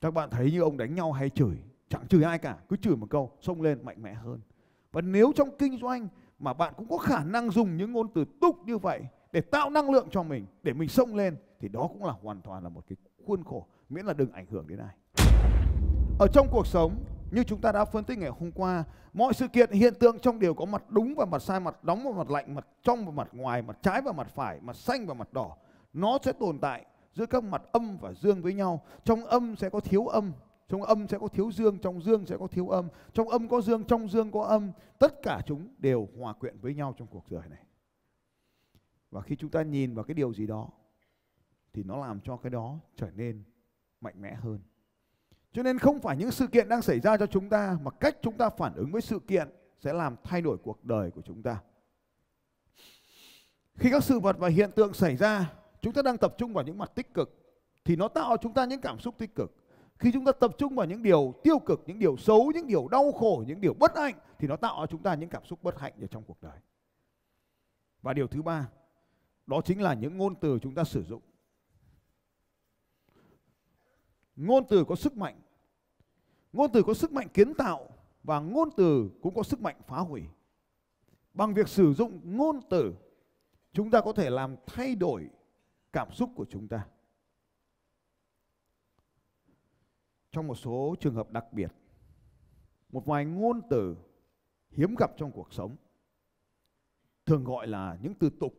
Các bạn thấy như ông đánh nhau hay chửi, chẳng chửi ai cả, cứ chửi một câu, xông lên mạnh mẽ hơn. Và nếu trong kinh doanh mà bạn cũng có khả năng dùng những ngôn từ túc như vậy để tạo năng lượng cho mình, để mình xông lên, thì đó cũng là hoàn toàn là một cái khuôn khổ, miễn là đừng ảnh hưởng đến ai. Ở trong cuộc sống, như chúng ta đã phân tích ngày hôm qua, mọi sự kiện hiện tượng trong đều có mặt đúng và mặt sai, mặt nóng và mặt lạnh, mặt trong và mặt ngoài, mặt trái và mặt phải, mặt xanh và mặt đỏ. Nó sẽ tồn tại giữa các mặt âm và dương với nhau. Trong âm sẽ có thiếu âm, trong âm sẽ có thiếu dương, trong dương sẽ có thiếu âm, trong âm có dương, trong dương có âm. Tất cả chúng đều hòa quyện với nhau trong cuộc đời này. Và khi chúng ta nhìn vào cái điều gì đó thì nó làm cho cái đó trở nên mạnh mẽ hơn. Cho nên không phải những sự kiện đang xảy ra cho chúng ta, mà cách chúng ta phản ứng với sự kiện sẽ làm thay đổi cuộc đời của chúng ta. Khi các sự vật và hiện tượng xảy ra, chúng ta đang tập trung vào những mặt tích cực thì nó tạo cho chúng ta những cảm xúc tích cực. Khi chúng ta tập trung vào những điều tiêu cực, những điều xấu, những điều đau khổ, những điều bất hạnh thì nó tạo cho chúng ta những cảm xúc bất hạnh ở trong cuộc đời. Và điều thứ ba, đó chính là những ngôn từ chúng ta sử dụng. Ngôn từ có sức mạnh. Ngôn từ có sức mạnh kiến tạo và ngôn từ cũng có sức mạnh phá hủy. Bằng việc sử dụng ngôn từ, chúng ta có thể làm thay đổi cảm xúc của chúng ta. Trong một số trường hợp đặc biệt, một vài ngôn từ hiếm gặp trong cuộc sống, thường gọi là những từ tục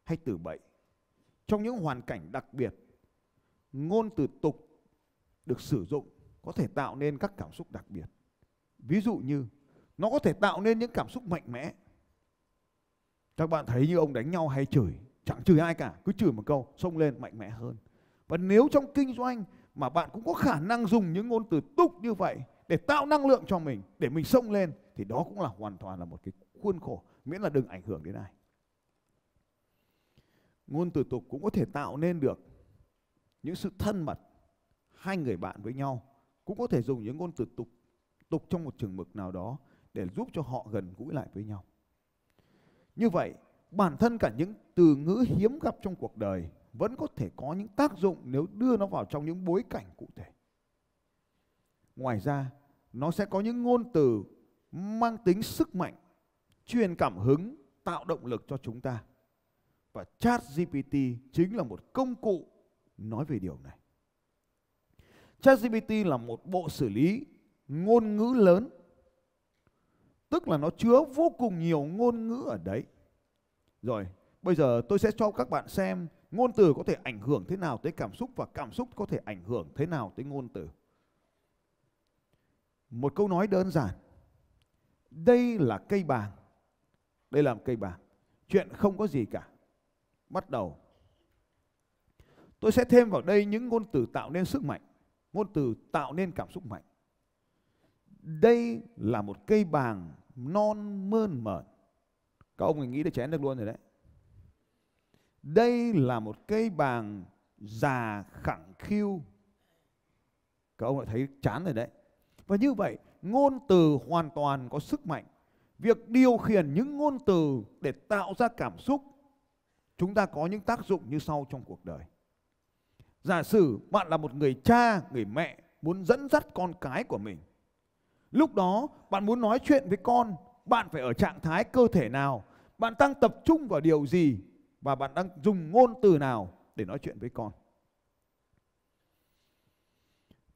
hay từ bậy. Trong những hoàn cảnh đặc biệt, ngôn từ tục được sử dụng có thể tạo nên các cảm xúc đặc biệt. Ví dụ như nó có thể tạo nên những cảm xúc mạnh mẽ. Các bạn thấy như ông đánh nhau hay chửi, chẳng chửi ai cả, cứ chửi một câu, xông lên mạnh mẽ hơn. Và nếu trong kinh doanh mà bạn cũng có khả năng dùng những ngôn từ túc như vậy để tạo năng lượng cho mình, để mình xông lên, thì đó cũng là hoàn toàn là một cái khuôn khổ, miễn là đừng ảnh hưởng đến ai. Ngôn từ tục cũng có thể tạo nên được những sự thân mật. Hai người bạn với nhau cũng có thể dùng những ngôn từ tục trong một chừng mực nào đó để giúp cho họ gần gũi lại với nhau. Như vậy, bản thân cả những từ ngữ hiếm gặp trong cuộc đời vẫn có thể có những tác dụng nếu đưa nó vào trong những bối cảnh cụ thể. Ngoài ra, nó sẽ có những ngôn từ mang tính sức mạnh, truyền cảm hứng, tạo động lực cho chúng ta. Và ChatGPT chính là một công cụ nói về điều này. ChatGPT là một bộ xử lý ngôn ngữ lớn, tức là nó chứa vô cùng nhiều ngôn ngữ ở đấy. Rồi, bây giờ tôi sẽ cho các bạn xem ngôn từ có thể ảnh hưởng thế nào tới cảm xúc và cảm xúc có thể ảnh hưởng thế nào tới ngôn từ. Một câu nói đơn giản. Đây là cây bàng. Đây là cây bàng. Chuyện không có gì cả. Bắt đầu. Tôi sẽ thêm vào đây những ngôn từ tạo nên sức mạnh, ngôn từ tạo nên cảm xúc mạnh. Đây là một cây bàng non mơn mởn. Các ông mình nghĩ được chén được luôn rồi đấy. Đây là một cây bàng già khẳng khiu. Các ông lại thấy chán rồi đấy. Và như vậy, ngôn từ hoàn toàn có sức mạnh. Việc điều khiển những ngôn từ để tạo ra cảm xúc, chúng ta có những tác dụng như sau trong cuộc đời. Giả sử bạn là một người cha, người mẹ muốn dẫn dắt con cái của mình. Lúc đó bạn muốn nói chuyện với con, bạn phải ở trạng thái cơ thể nào, bạn đang tập trung vào điều gì và bạn đang dùng ngôn từ nào để nói chuyện với con.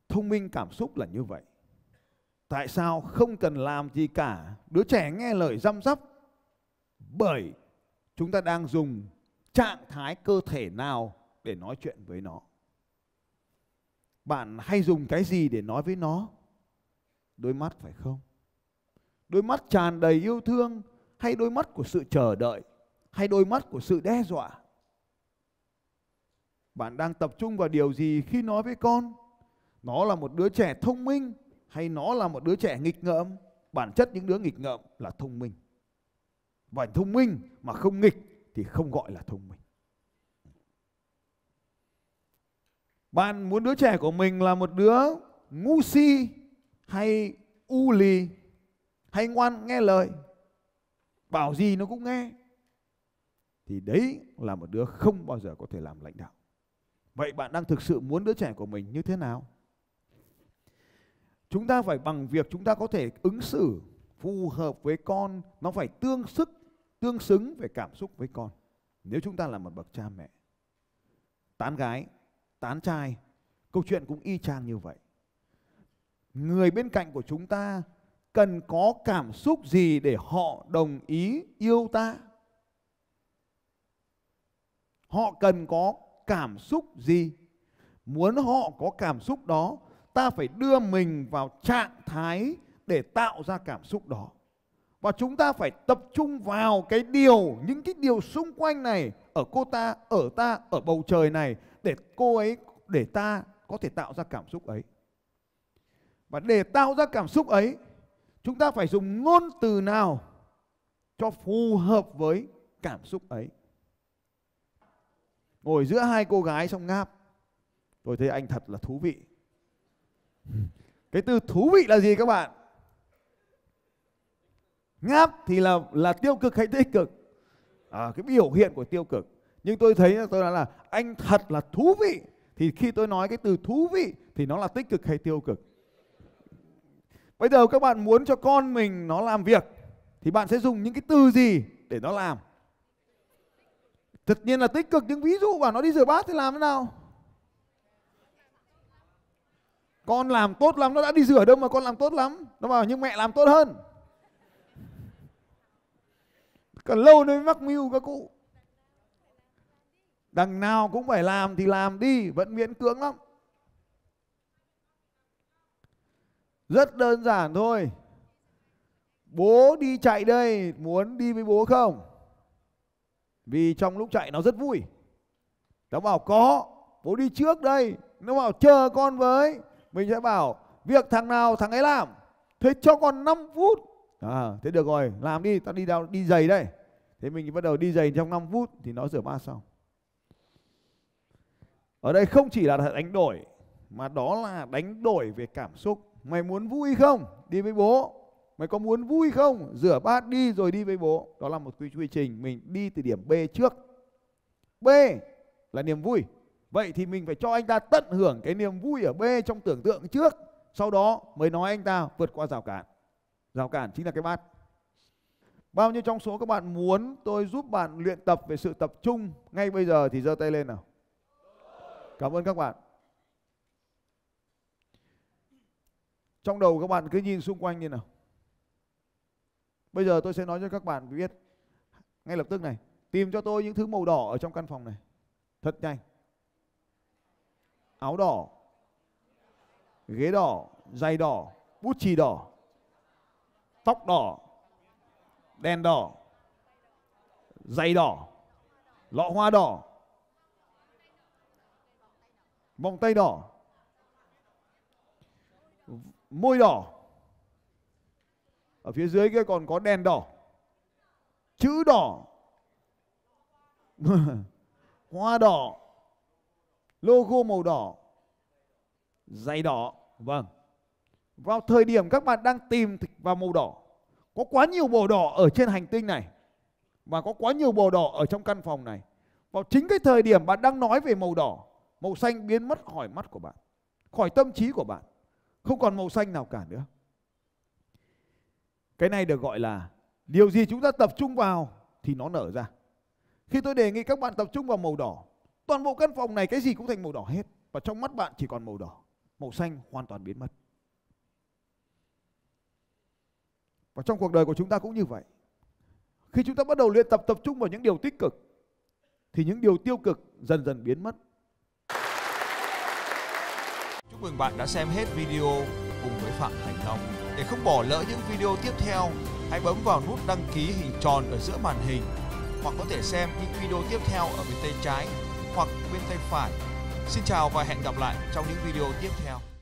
Thông minh cảm xúc là như vậy. Tại sao không cần làm gì cả, đứa trẻ nghe lời răm rắp? Bởi chúng ta đang dùng trạng thái cơ thể nào để nói chuyện với nó. Bạn hay dùng cái gì để nói với nó? Đôi mắt phải không? Đôi mắt tràn đầy yêu thương, hay đôi mắt của sự chờ đợi, hay đôi mắt của sự đe dọa? Bạn đang tập trung vào điều gì khi nói với con? Nó là một đứa trẻ thông minh hay nó là một đứa trẻ nghịch ngợm? Bản chất những đứa nghịch ngợm là thông minh. Và thông minh mà không nghịch thì không gọi là thông minh. Bạn muốn đứa trẻ của mình là một đứa ngu si hay u lì hay ngoan nghe lời, bảo gì nó cũng nghe, thì đấy là một đứa không bao giờ có thể làm lãnh đạo. Vậy bạn đang thực sự muốn đứa trẻ của mình như thế nào? chúng ta phải bằng việc chúng ta có thể ứng xử phù hợp với con, nó phải tương xứng về cảm xúc với con. Nếu chúng ta là một bậc cha mẹ, tán gái, tán trai, câu chuyện cũng y chang như vậy. Người bên cạnh của chúng ta cần có cảm xúc gì để họ đồng ý yêu ta? Họ cần có cảm xúc gì? Muốn họ có cảm xúc đó, ta phải đưa mình vào trạng thái để tạo ra cảm xúc đó. Và chúng ta phải tập trung vào những cái điều xung quanh này, ở cô ta, ở ta, ở bầu trời này, để ta có thể tạo ra cảm xúc ấy. Và để tạo ra cảm xúc ấy, chúng ta phải dùng ngôn từ nào cho phù hợp với cảm xúc ấy. Ngồi giữa hai cô gái xong ngáp, tôi thấy anh thật là thú vị. Cái từ thú vị là gì các bạn? Ngáp thì là tiêu cực hay tích cực? Cái biểu hiện của tiêu cực. Nhưng tôi thấy tôi nói là anh thật là thú vị, thì khi tôi nói cái từ thú vị thì nó là tích cực hay tiêu cực? Bây giờ các bạn muốn cho con mình nó làm việc thì bạn sẽ dùng những cái từ gì để nó làm? Tất nhiên là tích cực, nhưng ví dụ bảo nó đi rửa bát thì làm thế nào? Con làm tốt lắm, nó đã đi rửa đâu mà con làm tốt lắm. Nó bảo nhưng mẹ làm tốt hơn. Còn lâu nó mới mắc mưu các cụ. Đằng nào cũng phải làm thì làm đi, vẫn miễn cưỡng lắm. Rất đơn giản thôi. Bố đi chạy đây, muốn đi với bố không? Vì trong lúc chạy nó rất vui. Nó bảo có, bố đi trước đây. Nó bảo chờ con với. Mình sẽ bảo việc thằng nào thằng ấy làm. Thế cho con 5 phút. Thế được rồi, làm đi, tao đi giày đây. Thế mình bắt đầu đi giày trong 5 phút thì nó rửa bát xong. Ở đây không chỉ là đánh đổi, mà đó là đánh đổi về cảm xúc. Mày muốn vui không? Đi với bố. Mày có muốn vui không? Rửa bát đi rồi đi với bố. Đó là một quy trình. Mình đi từ điểm B trước. B là niềm vui. Vậy thì mình phải cho anh ta tận hưởng cái niềm vui ở B trong tưởng tượng trước. Sau đó mới nói anh ta vượt qua rào cản. Rào cản chính là cái bát. Bao nhiêu trong số các bạn muốn tôi giúp bạn luyện tập về sự tập trung ngay bây giờ thì giơ tay lên nào. Cảm ơn các bạn. Trong đầu các bạn cứ nhìn xung quanh như nào. Bây giờ tôi sẽ nói cho các bạn biết ngay lập tức này. Tìm cho tôi những thứ màu đỏ ở trong căn phòng này. Thật nhanh. Áo đỏ, ghế đỏ, giày đỏ, bút chì đỏ, tóc đỏ, đèn đỏ, giày đỏ, lọ hoa đỏ, vòng tay đỏ, môi đỏ. Ở phía dưới kia còn có đèn đỏ, chữ đỏ, hoa đỏ, logo màu đỏ, giày đỏ. Vâng. Vào thời điểm các bạn đang tìm vào màu đỏ, có quá nhiều màu đỏ ở trên hành tinh này, và có quá nhiều màu đỏ ở trong căn phòng này. Vào chính cái thời điểm bạn đang nói về màu đỏ, màu xanh biến mất khỏi mắt của bạn, khỏi tâm trí của bạn. Không còn màu xanh nào cả nữa. Cái này được gọi là điều gì chúng ta tập trung vào thì nó nở ra. Khi tôi đề nghị các bạn tập trung vào màu đỏ, toàn bộ căn phòng này cái gì cũng thành màu đỏ hết. Và trong mắt bạn chỉ còn màu đỏ. Màu xanh hoàn toàn biến mất. Và trong cuộc đời của chúng ta cũng như vậy. Khi chúng ta bắt đầu luyện tập trung vào những điều tích cực thì những điều tiêu cực dần dần biến mất. Chúc mừng bạn đã xem hết video cùng với Phạm Thành Long. Để không bỏ lỡ những video tiếp theo, hãy bấm vào nút đăng ký hình tròn ở giữa màn hình, hoặc có thể xem những video tiếp theo ở bên tay trái hoặc bên tay phải. Xin chào và hẹn gặp lại trong những video tiếp theo.